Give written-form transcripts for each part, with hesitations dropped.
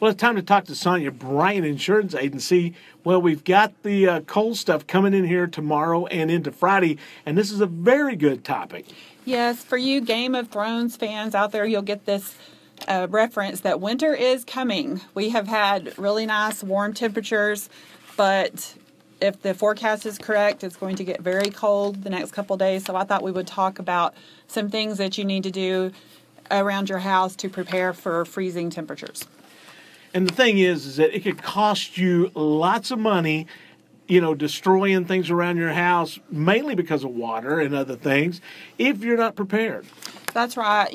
Well, it's time to talk to Sonia Bryant, Insurance Agency. Well, we've got the cold stuff coming in here tomorrow and into Friday, and this is a very good topic. Yes, for you Game of Thrones fans out there, you'll get this reference that winter is coming. We have had really nice warm temperatures, but if the forecast is correct, it's going to get very cold the next couple days. So I thought we would talk about some things that you need to do around your house to prepare for freezing temperatures. And the thing is that it could cost you lots of money, destroying things around your house, mainly because of water and other things, if you're not prepared. That's right.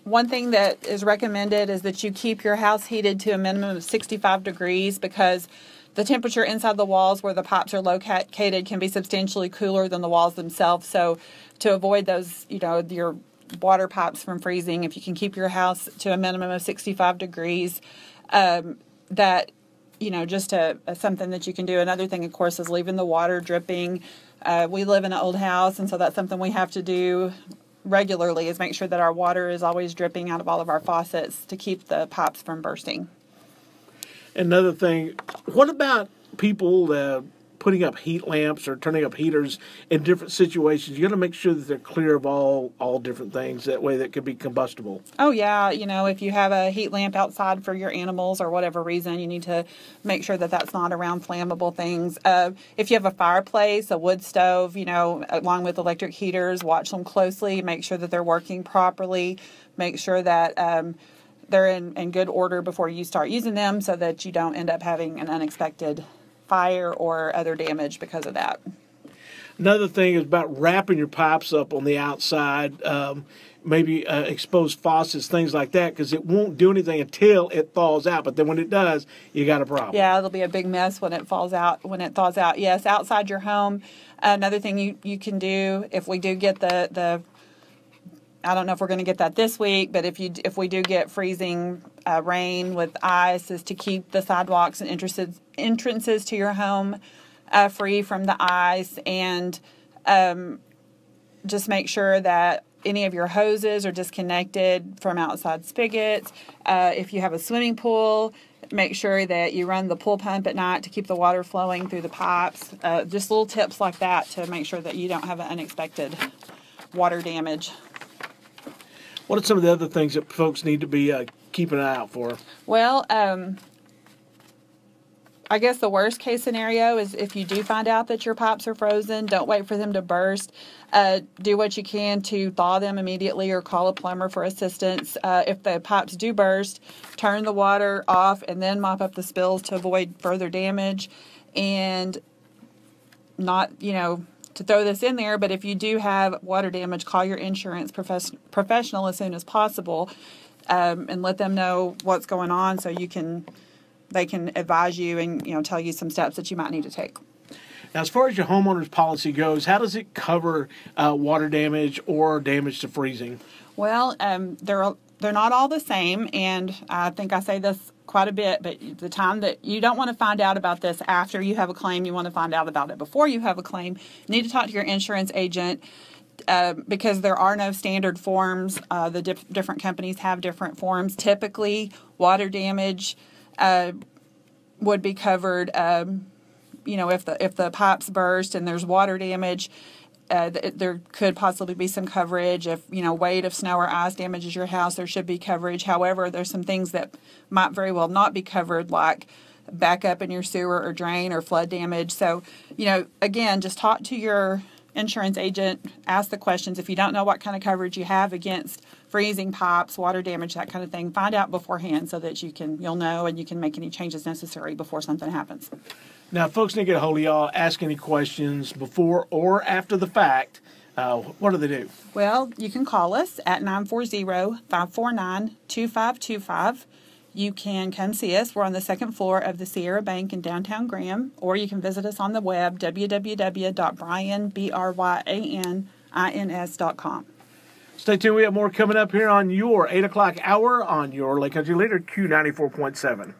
One thing that is recommended is that you keep your house heated to a minimum of 65 degrees because the temperature inside the walls where the pipes are located can be substantially cooler than the walls themselves. So to avoid those, your water pipes from freezing, if you can keep your house to a minimum of 65 degrees, that, just something that you can do. Another thing, of course, is leaving the water dripping. We live in an old house, and so that's something we have to do regularly, is make sure that our water is always dripping out of all of our faucets to keep the pipes from bursting. Another thing, what about people putting up heat lamps or turning up heaters in different situations? You got to make sure that they're clear of all different things. That way that could be combustible. Oh, yeah. If you have a heat lamp outside for your animals or whatever reason, you need to make sure that that's not around flammable things. If you have a fireplace, a wood stove, along with electric heaters, watch them closely. Make sure that they're working properly. Make sure that they're in good order before you start using them so that you don't end up having an unexpected fire or other damage because of that. Another thing is about wrapping your pipes up on the outside, maybe exposed faucets, things like that, because it won't do anything until it thaws out. But then when it does, you got a problem. Yeah, it'll be a big mess when it thaws out. Yes, outside your home. Another thing you can do, if we do get the I don't know if we're going to get that this week, but if we do get freezing rain with ice, is to keep the sidewalks and entrances to your home free from the ice, and just make sure that any of your hoses are disconnected from outside spigots. If you have a swimming pool, make sure that you run the pool pump at night to keep the water flowing through the pipes. Just little tips like that to make sure that you don't have an unexpected water damage. What are some of the other things that folks need to be keeping an eye out for? Well, I guess the worst case scenario is if you do find out that your pipes are frozen, don't wait for them to burst. Do what you can to thaw them immediately or call a plumber for assistance. If the pipes do burst, turn the water off and then mop up the spills to avoid further damage. And not, to throw this in there, but if you do have water damage, call your insurance professional as soon as possible, and let them know what's going on so they can advise you and tell you some steps that you might need to take. Now, as far as your homeowner's policy goes, how does it cover water damage or damage to freezing? Well, they're not all the same, and I think I say this quite a bit, but the time that you don't want to find out about this after you have a claim, you want to find out about it before you have a claim. You need to talk to your insurance agent because there are no standard forms. The different companies have different forms. Typically, water damage would be covered. If the pipes burst and there's water damage, there could possibly be some coverage. If weight of snow or ice damages your house, there should be coverage. However, there's some things that might very well not be covered, like backup in your sewer or drain or flood damage. So, again, just talk to your insurance agent, ask the questions. If you don't know what kind of coverage you have against freezing pipes, water damage, that kind of thing, find out beforehand so that you'll know and you can make any changes necessary before something happens. Now, if folks need to get a hold of y'all, ask any questions before or after the fact, what do they do? Well, you can call us at 940-549-2525. You can come see us. We're on the second floor of the Sierra Bank in downtown Graham, or you can visit us on the web, www.bryanins.com. Stay tuned. We have more coming up here on your 8 o'clock hour on your Lake Country Leader, Q94.7.